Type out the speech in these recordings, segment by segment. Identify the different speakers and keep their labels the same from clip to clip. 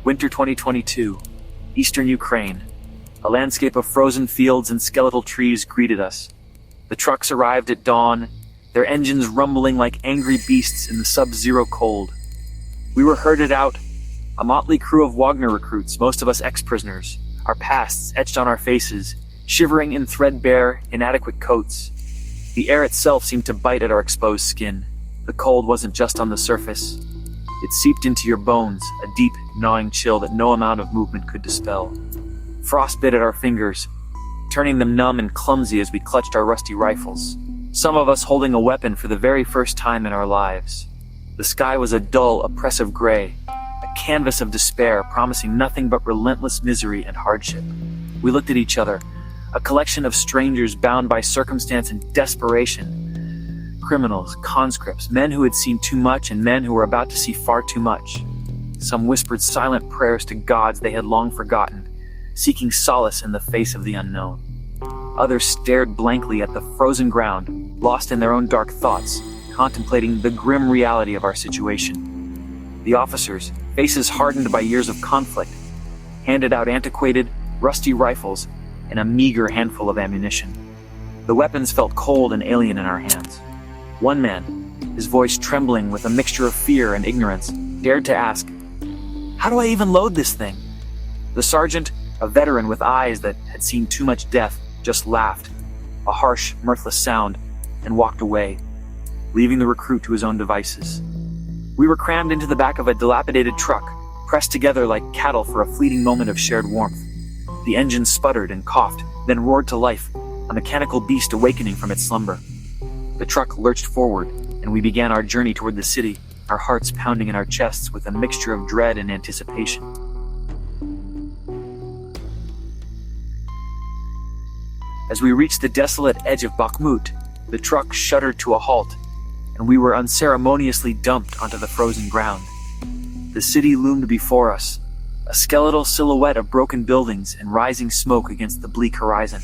Speaker 1: Winter 2022, Eastern Ukraine. A landscape of frozen fields and skeletal trees greeted us. The trucks arrived at dawn, their engines rumbling like angry beasts in the sub-zero cold. We were herded out, a motley crew of Wagner recruits, most of us ex-prisoners, our pasts etched on our faces, shivering in threadbare, inadequate coats. The air itself seemed to bite at our exposed skin. The cold wasn't just on the surface. It seeped into your bones, a deep, gnawing chill that no amount of movement could dispel. Frost bit at our fingers, turning them numb and clumsy as we clutched our rusty rifles, some of us holding a weapon for the very first time in our lives. The sky was a dull, oppressive gray, a canvas of despair promising nothing but relentless misery and hardship. We looked at each other, a collection of strangers bound by circumstance and desperation. Criminals, conscripts, men who had seen too much and men who were about to see far too much. Some whispered silent prayers to gods they had long forgotten, seeking solace in the face of the unknown. Others stared blankly at the frozen ground, lost in their own dark thoughts, contemplating the grim reality of our situation. The officers, faces hardened by years of conflict, handed out antiquated, rusty rifles and a meager handful of ammunition. The weapons felt cold and alien in our hands. One man, his voice trembling with a mixture of fear and ignorance, dared to ask, "How do I even load this thing?" The sergeant, a veteran with eyes that had seen too much death, just laughed, a harsh, mirthless sound, and walked away, leaving the recruit to his own devices. We were crammed into the back of a dilapidated truck, pressed together like cattle for a fleeting moment of shared warmth. The engine sputtered and coughed, then roared to life, a mechanical beast awakening from its slumber. The truck lurched forward, and we began our journey toward the city, our hearts pounding in our chests with a mixture of dread and anticipation. As we reached the desolate edge of Bakhmut, the truck shuddered to a halt, and we were unceremoniously dumped onto the frozen ground. The city loomed before us, a skeletal silhouette of broken buildings and rising smoke against the bleak horizon.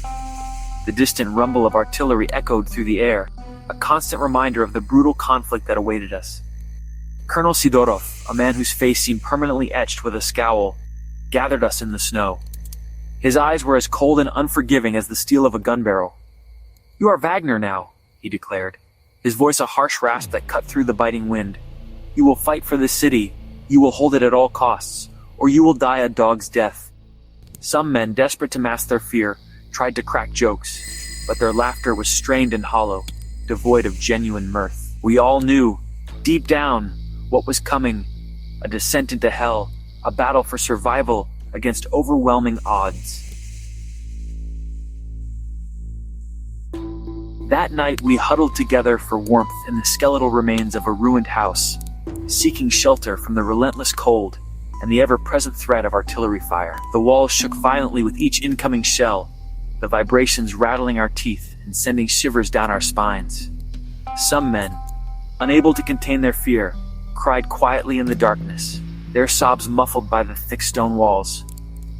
Speaker 1: The distant rumble of artillery echoed through the air, a constant reminder of the brutal conflict that awaited us. Colonel Sidorov, a man whose face seemed permanently etched with a scowl, gathered us in the snow. His eyes were as cold and unforgiving as the steel of a gun barrel. "You are Wagner now," he declared, his voice a harsh rasp that cut through the biting wind. "You will fight for this city, you will hold it at all costs, or you will die a dog's death." Some men, desperate to mask their fear, tried to crack jokes, but their laughter was strained and hollow, devoid of genuine mirth. We all knew, deep down, what was coming: a descent into hell, a battle for survival against overwhelming odds. That night we huddled together for warmth in the skeletal remains of a ruined house, seeking shelter from the relentless cold and the ever-present threat of artillery fire. The walls shook violently with each incoming shell, the vibrations rattling our teeth and sending shivers down our spines. Some men, unable to contain their fear, cried quietly in the darkness, their sobs muffled by the thick stone walls.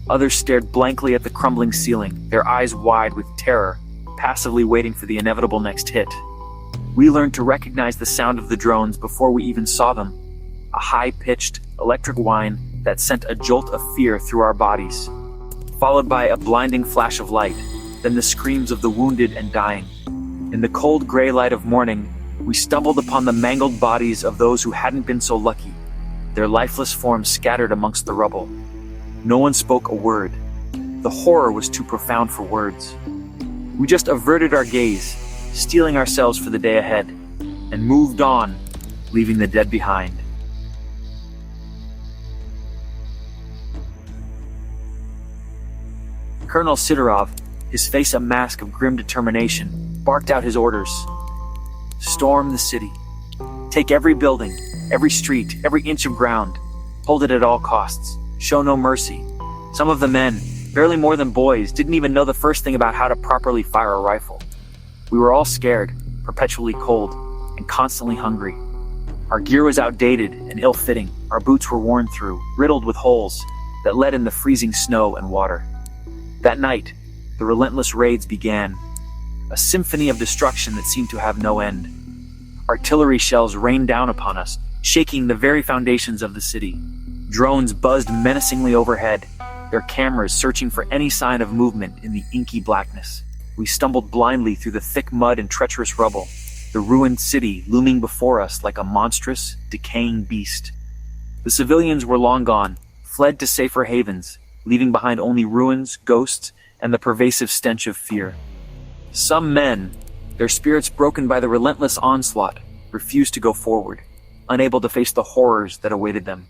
Speaker 1: Others stared blankly at the crumbling ceiling, their eyes wide with terror, passively waiting for the inevitable next hit. We learned to recognize the sound of the drones before we even saw them, a high-pitched, electric whine that sent a jolt of fear through our bodies, followed by a blinding flash of light, then the screams of the wounded and dying. In the cold gray light of morning, we stumbled upon the mangled bodies of those who hadn't been so lucky, their lifeless forms scattered amongst the rubble. No one spoke a word. The horror was too profound for words. We just averted our gaze, steeling ourselves for the day ahead, and moved on, leaving the dead behind. Colonel Sidorov, his face a mask of grim determination, barked out his orders. Storm the city. Take every building, every street, every inch of ground. Hold it at all costs. Show no mercy. Some of the men, barely more than boys, didn't even know the first thing about how to properly fire a rifle. We were all scared, perpetually cold, and constantly hungry. Our gear was outdated and ill-fitting. Our boots were worn through, riddled with holes that led in the freezing snow and water. That night, the relentless raids began, a symphony of destruction that seemed to have no end. Artillery shells rained down upon us, shaking the very foundations of the city. Drones buzzed menacingly overhead, their cameras searching for any sign of movement in the inky blackness. We stumbled blindly through the thick mud and treacherous rubble, the ruined city looming before us like a monstrous, decaying beast. The civilians were long gone, fled to safer havens, leaving behind only ruins, ghosts, and the pervasive stench of fear. Some men, their spirits broken by the relentless onslaught, refused to go forward, unable to face the horrors that awaited them.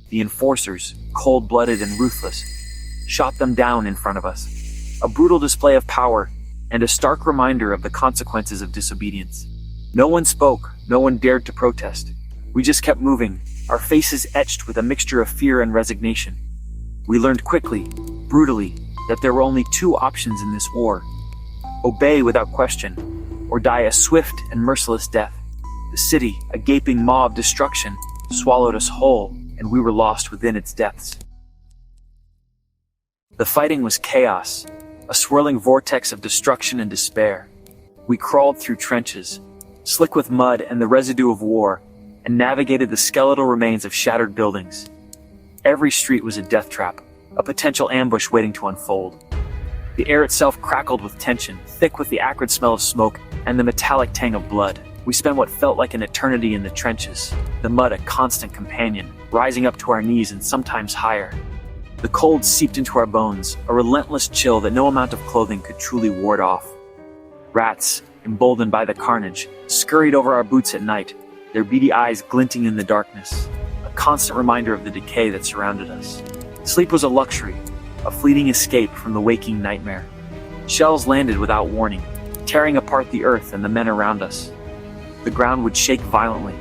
Speaker 1: The enforcers, cold-blooded and ruthless, shot them down in front of us, a brutal display of power and a stark reminder of the consequences of disobedience. No one spoke, no one dared to protest. We just kept moving, our faces etched with a mixture of fear and resignation. We learned quickly, brutally, that there were only two options in this war: obey without question, or die a swift and merciless death. The city, a gaping maw of destruction, swallowed us whole, and we were lost within its depths. The fighting was chaos, a swirling vortex of destruction and despair. We crawled through trenches, slick with mud and the residue of war, and navigated the skeletal remains of shattered buildings. Every street was a death trap, a potential ambush waiting to unfold. The air itself crackled with tension, thick with the acrid smell of smoke and the metallic tang of blood. We spent what felt like an eternity in the trenches, the mud a constant companion, rising up to our knees and sometimes higher. The cold seeped into our bones, a relentless chill that no amount of clothing could truly ward off. Rats, emboldened by the carnage, scurried over our boots at night, their beady eyes glinting in the darkness, a constant reminder of the decay that surrounded us. Sleep was a luxury, a fleeting escape from the waking nightmare. Shells landed without warning, tearing apart the earth and the men around us. The ground would shake violently,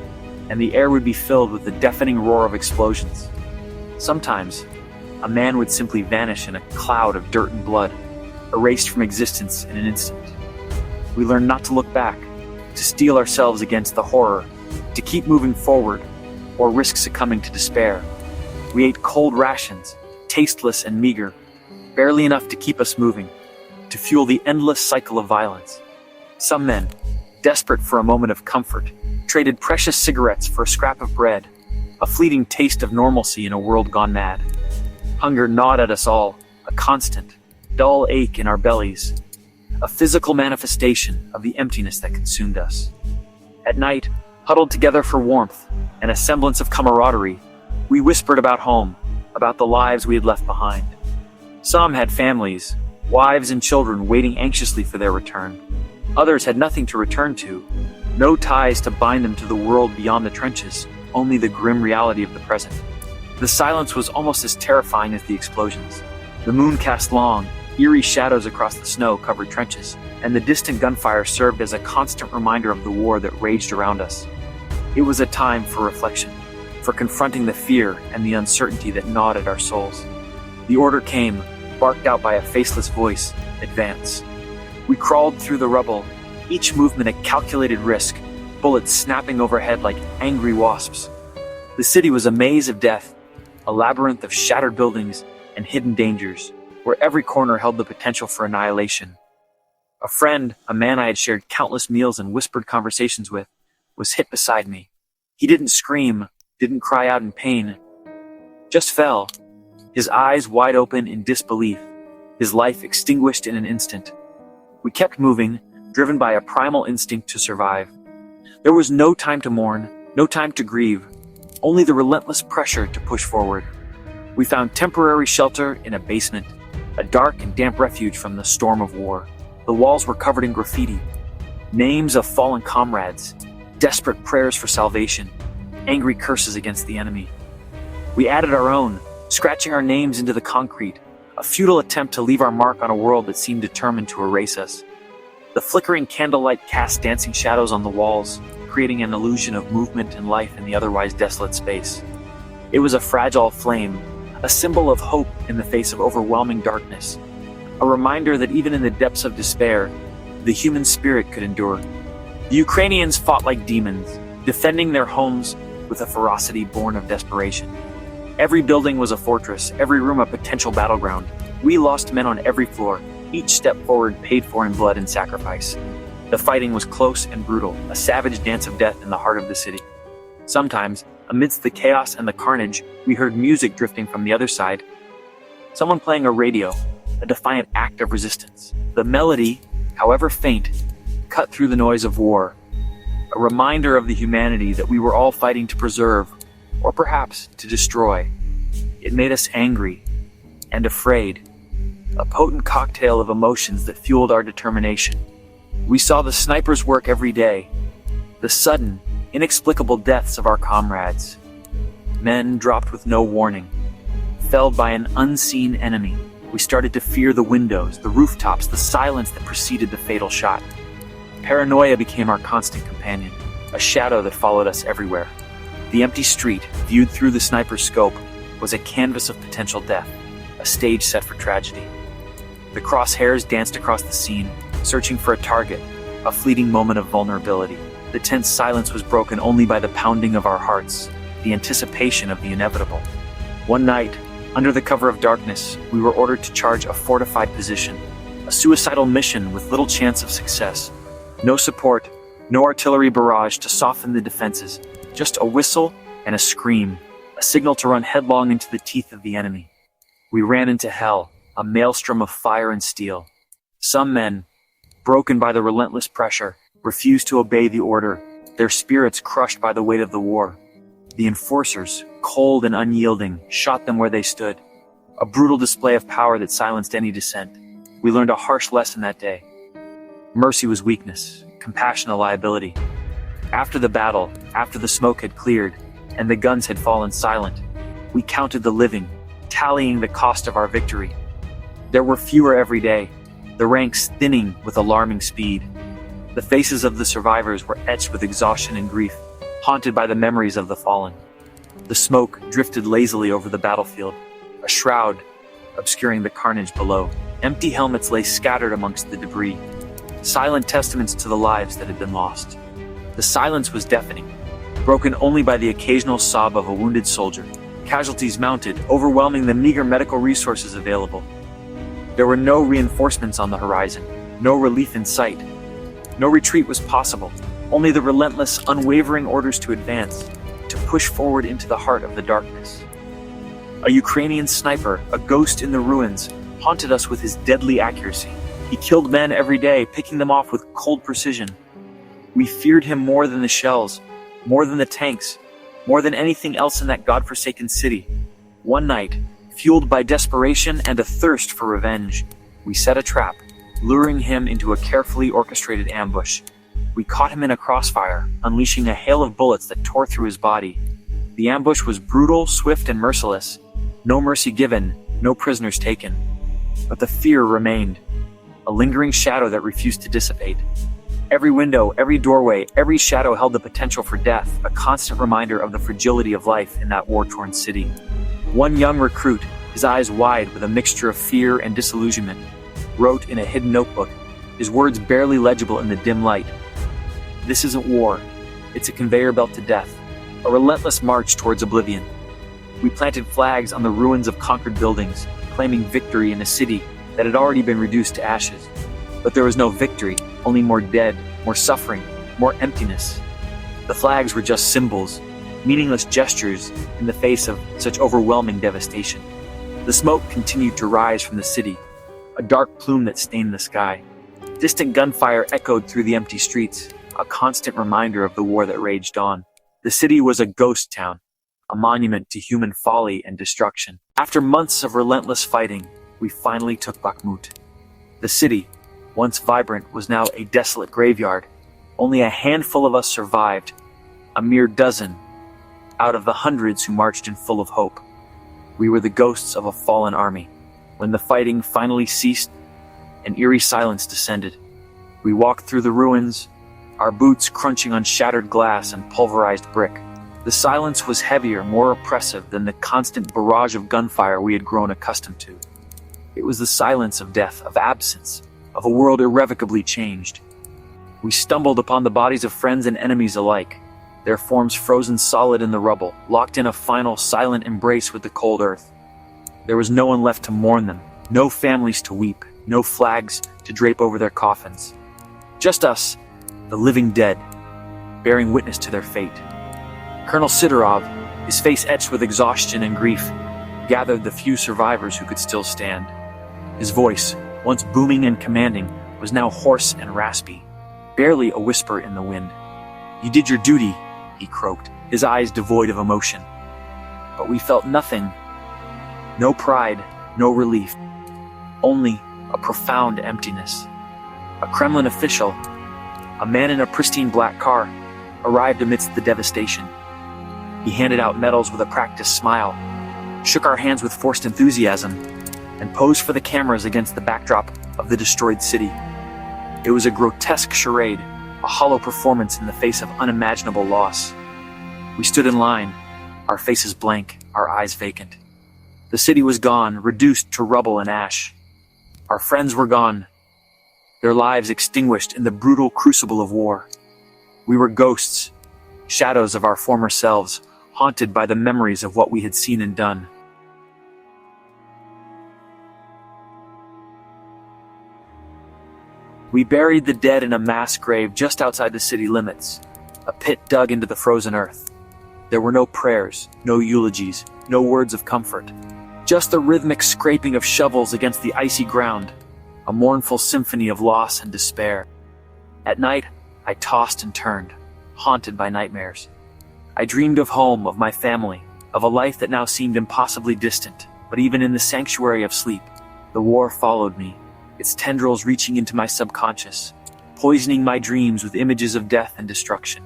Speaker 1: and the air would be filled with the deafening roar of explosions. Sometimes, a man would simply vanish in a cloud of dirt and blood, erased from existence in an instant. We learned not to look back, to steel ourselves against the horror, to keep moving forward, or risk succumbing to despair. We ate cold rations, tasteless and meager, barely enough to keep us moving, to fuel the endless cycle of violence. Some men, desperate for a moment of comfort, traded precious cigarettes for a scrap of bread, a fleeting taste of normalcy in a world gone mad. Hunger gnawed at us all, a constant, dull ache in our bellies, a physical manifestation of the emptiness that consumed us. At night, huddled together for warmth and a semblance of camaraderie, we whispered about home, about the lives we had left behind. Some had families, wives and children waiting anxiously for their return. Others had nothing to return to, no ties to bind them to the world beyond the trenches, only the grim reality of the present. The silence was almost as terrifying as the explosions. The moon cast long, eerie shadows across the snow-covered trenches, and the distant gunfire served as a constant reminder of the war that raged around us. It was a time for reflection, for confronting the fear and the uncertainty that gnawed at our souls. The order came, barked out by a faceless voice: advance. We crawled through the rubble, each movement a calculated risk, bullets snapping overhead like angry wasps. The city was a maze of death, a labyrinth of shattered buildings and hidden dangers, where every corner held the potential for annihilation. A friend, a man I had shared countless meals and whispered conversations with, was hit beside me. He didn't scream, didn't cry out in pain, just fell, his eyes wide open in disbelief, his life extinguished in an instant. We kept moving, driven by a primal instinct to survive. There was no time to mourn, no time to grieve, only the relentless pressure to push forward. We found temporary shelter in a basement, a dark and damp refuge from the storm of war. The walls were covered in graffiti, names of fallen comrades, desperate prayers for salvation, angry curses against the enemy. We added our own, scratching our names into the concrete, a futile attempt to leave our mark on a world that seemed determined to erase us. The flickering candlelight cast dancing shadows on the walls, creating an illusion of movement and life in the otherwise desolate space. It was a fragile flame, a symbol of hope in the face of overwhelming darkness, a reminder that even in the depths of despair, the human spirit could endure. The Ukrainians fought like demons, defending their homes with a ferocity born of desperation. Every building was a fortress, every room a potential battleground. We lost men on every floor, each step forward paid for in blood and sacrifice. The fighting was close and brutal, a savage dance of death in the heart of the city. Sometimes, Amidst the chaos and the carnage, we heard music drifting from the other side. Someone playing a radio, a defiant act of resistance. The melody, however faint, cut through the noise of war, a reminder of the humanity that we were all fighting to preserve, or perhaps to destroy. It made us angry and afraid, a potent cocktail of emotions that fueled our determination. We saw the snipers work every day, the sudden, inexplicable deaths of our comrades. Men dropped with no warning, felled by an unseen enemy. We started to fear the windows, the rooftops, the silence that preceded the fatal shot. Paranoia became our constant companion, a shadow that followed us everywhere. The empty street, viewed through the sniper's scope, was a canvas of potential death, a stage set for tragedy. The crosshairs danced across the scene, searching for a target, a fleeting moment of vulnerability. The tense silence was broken only by the pounding of our hearts, the anticipation of the inevitable. One night, under the cover of darkness, we were ordered to charge a fortified position, a suicidal mission with little chance of success. No support, no artillery barrage to soften the defenses, just a whistle and a scream, a signal to run headlong into the teeth of the enemy. We ran into hell, a maelstrom of fire and steel. Some men, broken by the relentless pressure, refused to obey the order, their spirits crushed by the weight of the war. The enforcers, cold and unyielding, shot them where they stood, a brutal display of power that silenced any dissent. We learned a harsh lesson that day. Mercy was weakness, compassion a liability. After the battle, after the smoke had cleared, and the guns had fallen silent, we counted the living, tallying the cost of our victory. There were fewer every day, the ranks thinning with alarming speed. The faces of the survivors were etched with exhaustion and grief, haunted by the memories of the fallen. The smoke drifted lazily over the battlefield, a shroud obscuring the carnage below. Empty helmets lay scattered amongst the debris, silent testaments to the lives that had been lost. The silence was deafening, broken only by the occasional sob of a wounded soldier. Casualties mounted, overwhelming the meager medical resources available. There were no reinforcements on the horizon, no relief in sight. No retreat was possible, only the relentless, unwavering orders to advance, to push forward into the heart of the darkness. A Ukrainian sniper, a ghost in the ruins, haunted us with his deadly accuracy. He killed men every day, picking them off with cold precision. We feared him more than the shells, more than the tanks, more than anything else in that godforsaken city. One night, fueled by desperation and a thirst for revenge, we set a trap, luring him into a carefully orchestrated ambush. We caught him in a crossfire, unleashing a hail of bullets that tore through his body. The ambush was brutal, swift, and merciless. No mercy given, no prisoners taken. But the fear remained, a lingering shadow that refused to dissipate. Every window, every doorway, every shadow held the potential for death, a constant reminder of the fragility of life in that war-torn city. One young recruit, his eyes wide with a mixture of fear and disillusionment, wrote in a hidden notebook, his words barely legible in the dim light. "This isn't war. It's a conveyor belt to death, a relentless march towards oblivion." We planted flags on the ruins of conquered buildings, claiming victory in a city that had already been reduced to ashes. But there was no victory, only more dead, more suffering, more emptiness. The flags were just symbols, meaningless gestures in the face of such overwhelming devastation. The smoke continued to rise from the city, a dark plume that stained the sky. Distant gunfire echoed through the empty streets, a constant reminder of the war that raged on. The city was a ghost town, a monument to human folly and destruction. After months of relentless fighting, we finally took Bakhmut. The city, once vibrant, was now a desolate graveyard. Only a handful of us survived, a mere dozen, out of the hundreds who marched in full of hope. We were the ghosts of a fallen army. When the fighting finally ceased, an eerie silence descended. We walked through the ruins, our boots crunching on shattered glass and pulverized brick. The silence was heavier, more oppressive than the constant barrage of gunfire we had grown accustomed to. It was the silence of death, of absence, of a world irrevocably changed. We stumbled upon the bodies of friends and enemies alike, their forms frozen solid in the rubble, locked in a final silent embrace with the cold earth. There was no one left to mourn them, no families to weep, no flags to drape over their coffins. Just us, the living dead, bearing witness to their fate. Colonel Sidorov, His face etched with exhaustion and grief, gathered the few survivors who could still stand. His voice, once booming and commanding, was now hoarse and raspy, barely a whisper in the wind. "You did your duty," he croaked, his eyes devoid of emotion. But we felt nothing. No pride, no relief. Only a profound emptiness. A Kremlin official, a man in a pristine black car, arrived amidst the devastation. He handed out medals with a practiced smile, shook our hands with forced enthusiasm, and posed for the cameras against the backdrop of the destroyed city. It was a grotesque charade, a hollow performance in the face of unimaginable loss. We stood in line, our faces blank, our eyes vacant. The city was gone, reduced to rubble and ash. Our friends were gone, their lives extinguished in the brutal crucible of war. We were ghosts, shadows of our former selves, haunted by the memories of what we had seen and done. We buried the dead in a mass grave just outside the city limits, a pit dug into the frozen earth. There were no prayers, no eulogies, no words of comfort. Just the rhythmic scraping of shovels against the icy ground, a mournful symphony of loss and despair. At night, I tossed and turned, haunted by nightmares. I dreamed of home, of my family, of a life that now seemed impossibly distant, but even in the sanctuary of sleep, the war followed me, its tendrils reaching into my subconscious, poisoning my dreams with images of death and destruction.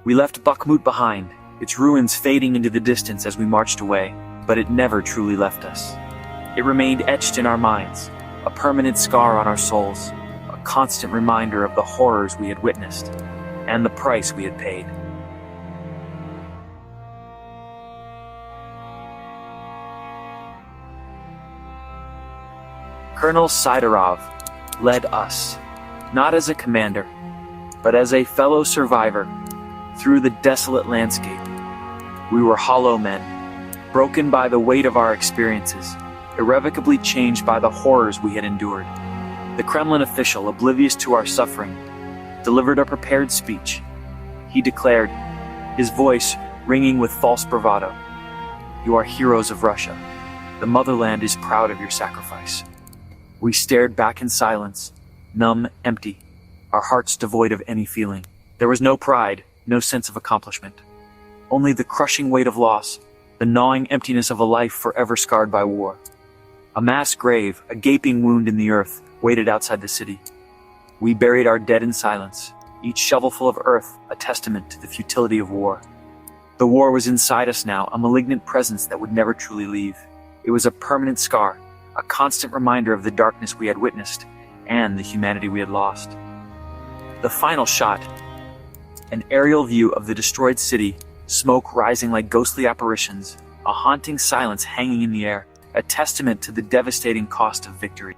Speaker 1: We left Bakhmut behind, its ruins fading into the distance as we marched away, but it never truly left us. It remained etched in our minds, a permanent scar on our souls, a constant reminder of the horrors we had witnessed, and the price we had paid. Colonel Siderov led us, not as a commander, but as a fellow survivor, through the desolate landscape. We were hollow men, broken by the weight of our experiences, irrevocably changed by the horrors we had endured. The Kremlin official, oblivious to our suffering, delivered a prepared speech. He declared, his voice ringing with false bravado, "You are heroes of Russia. The motherland is proud of your sacrifice." We stared back in silence, numb, empty, our hearts devoid of any feeling. There was no pride, no sense of accomplishment. Only the crushing weight of loss, the gnawing emptiness of a life forever scarred by war. A mass grave, a gaping wound in the earth, waited outside the city. We buried our dead in silence, each shovelful of earth a testament to the futility of war. The war was inside us now, a malignant presence that would never truly leave. It was a permanent scar, a constant reminder of the darkness we had witnessed and the humanity we had lost. The final shot, an aerial view of the destroyed city, smoke rising like ghostly apparitions, a haunting silence hanging in the air, a testament to the devastating cost of victory.